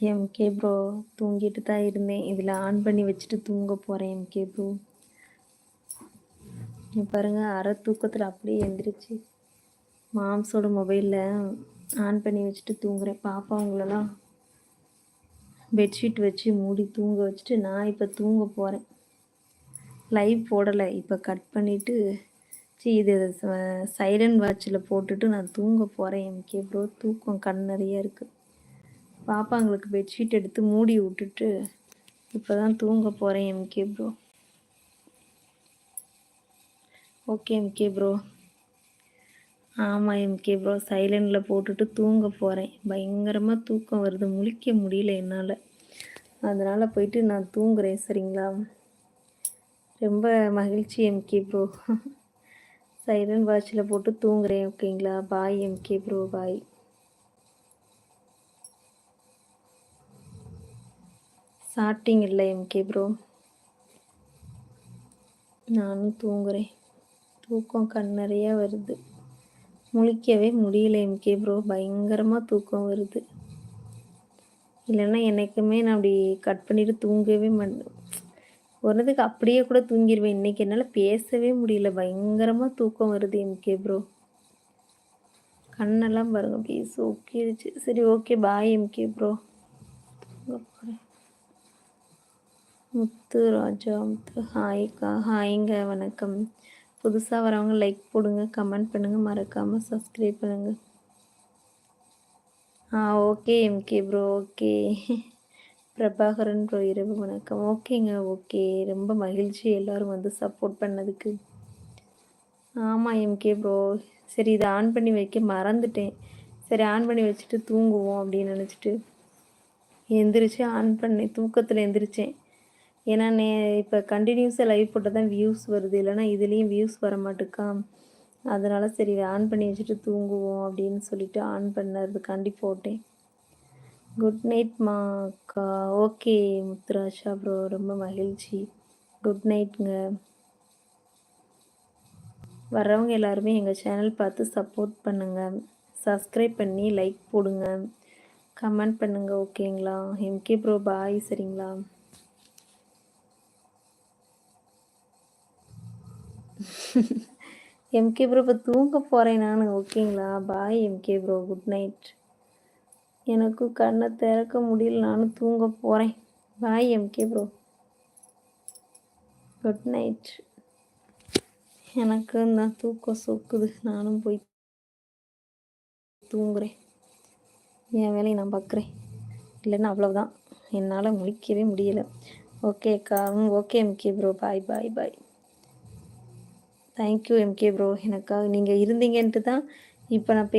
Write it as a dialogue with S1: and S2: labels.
S1: MK bro தூங்கிட்டு தான் இருந்தேன். இதில் ஆன் பண்ணி வச்சுட்டு தூங்க போகிறேன் எம்கே ப்ரோ. பாருங்க அரை தூக்கத்தில் அப்படியே எந்திரிச்சு மாம்ஸோட மொபைலில் ஆன் பண்ணி வச்சுட்டு தூங்குறேன். பாப்பா அவங்களெல்லாம் பெட்ஷீட் வச்சு மூடி தூங்க வச்சுட்டு நான் இப்போ தூங்க போகிறேன். லைவ் போடலை, இப்போ கட் பண்ணிவிட்டு இது சைலண்ட் வாட்சில் போட்டுட்டு நான் தூங்க போகிறேன் எம்கே ப்ரோ. தூக்கம் கண் நிறைய இருக்குது. பாப்பாங்களுக்கு பெட்ஷீட் எடுத்து மூடி விட்டுட்டு இப்போ தான் தூங்க போகிறேன் MK bro. Okay MK bro. ஆமாம் எம்கே ப்ரோ, சைலண்டில் போட்டுட்டு தூங்க போகிறேன். பயங்கரமாக தூக்கம் வருது, முழிக்க முடியல என்னால். அதனால் போயிட்டு நான் தூங்குறேன் சரிங்களா. ரொம்ப மகிழ்ச்சி எம்கே ப்ரோ. சைலண்ட் வாட்சில் போட்டு தூங்குறேன் ஓகேங்களா. பாய் எம்கே ப்ரோ, பாய். சாப்பிட்டீங்கல்ல எம்கே ப்ரோ. நானும் தூங்குறேன், தூக்கம் கண் நிறைய வருது, முழிக்கவே முடியல எம்கே ப்ரோ. பயங்கரமாக தூக்கம் வருது. இல்லைன்னா என்றைக்குமே நான் அப்படி கட் பண்ணிவிட்டு தூங்கவே மாட்டேன். ஒருதுக்கு அப்படியே கூட தூங்கிடுவேன். இன்றைக்கி என்னால் பேசவே முடியல, பயங்கரமாக தூக்கம் வருது எம்கே ப்ரோ. கண்ணெல்லாம் பாருங்க அப்படியே சொக்கிடுச்சு. சரி ஓகே பாய் எம்கே ப்ரோ. முத்து ராஜா முத்து ஹாய்க்கா. ஹாய்ங்க, வணக்கம். புதுசாக வரவங்க லைக் போடுங்க, கமெண்ட் பண்ணுங்கள், மறக்காமல் சப்ஸ்கிரைப் பண்ணுங்கள். Okay MK bro, okay. Prabhakaran bro இரவு வணக்கம். ஓகேங்க, ஓகே. ரொம்ப மகிழ்ச்சி எல்லோரும் வந்து சப்போர்ட் பண்ணதுக்கு. ஆமாம் எம்கே ப்ரோ. சரி இதை ஆன் பண்ணி வைக்க மறந்துட்டேன். சரி ஆன் பண்ணி வச்சுட்டு தூங்குவோம் அப்படின்னு நினச்சிட்டு எந்திரிச்சு ஆன் பண்ணேன். தூக்கத்தில் எந்திரிச்சேன். ஏன்னா இப்போ கண்டினியூஸாக லைவ் போட்டால் தான் வியூஸ் வருது, இல்லைனா இதுலேயும் வியூஸ் வர மாட்டுக்கா. அதனால் சரி ஆன் பண்ணி வச்சுட்டு தூங்குவோம் அப்படின்னு சொல்லிட்டு ஆன் பண்ணதுக்காண்டி போட்டேன். குட் நைட் மாக்கா. ஓகே முத்துராஜா ப்ரோ, ரொம்ப மகிழ்ச்சி. குட் நைட்டுங்க. வர்றவங்க எல்லாருமே எங்கள் சேனல் பார்த்து சப்போர்ட் பண்ணுங்கள், சப்ஸ்கிரைப் பண்ணி லைக் போடுங்க, கமெண்ட் பண்ணுங்கள் ஓகேங்களா. எம்கே ப்ரோ பாய் சரிங்களா. எம்கே ப்ரோ இப்போ தூங்க போகிறேன் நான் ஓகேங்களா. பாய் எம்கே ப்ரோ, குட் நைட். எனக்கும் கண்ணை திறக்க முடியல, நானும் தூங்க போகிறேன். பாய் எம்கே ப்ரோ, குட் நைட். எனக்கு தான் தூக்கம் சொக்குது, நானும் போய் தூங்குறேன். என் வேலையை நான் பார்க்குறேன், இல்லைன்னா அவ்வளோதான், என்னால் முழிக்கவே முடியலை. ஓகேக்கா. ஓகே எம்கே ப்ரோ, பாய் பாய் பாய். தேங்க்யூ எம்கே ப்ரோ, எனக்காக நீங்கள் இருந்தீங்கன்ட்டு தான் இப்போ நான்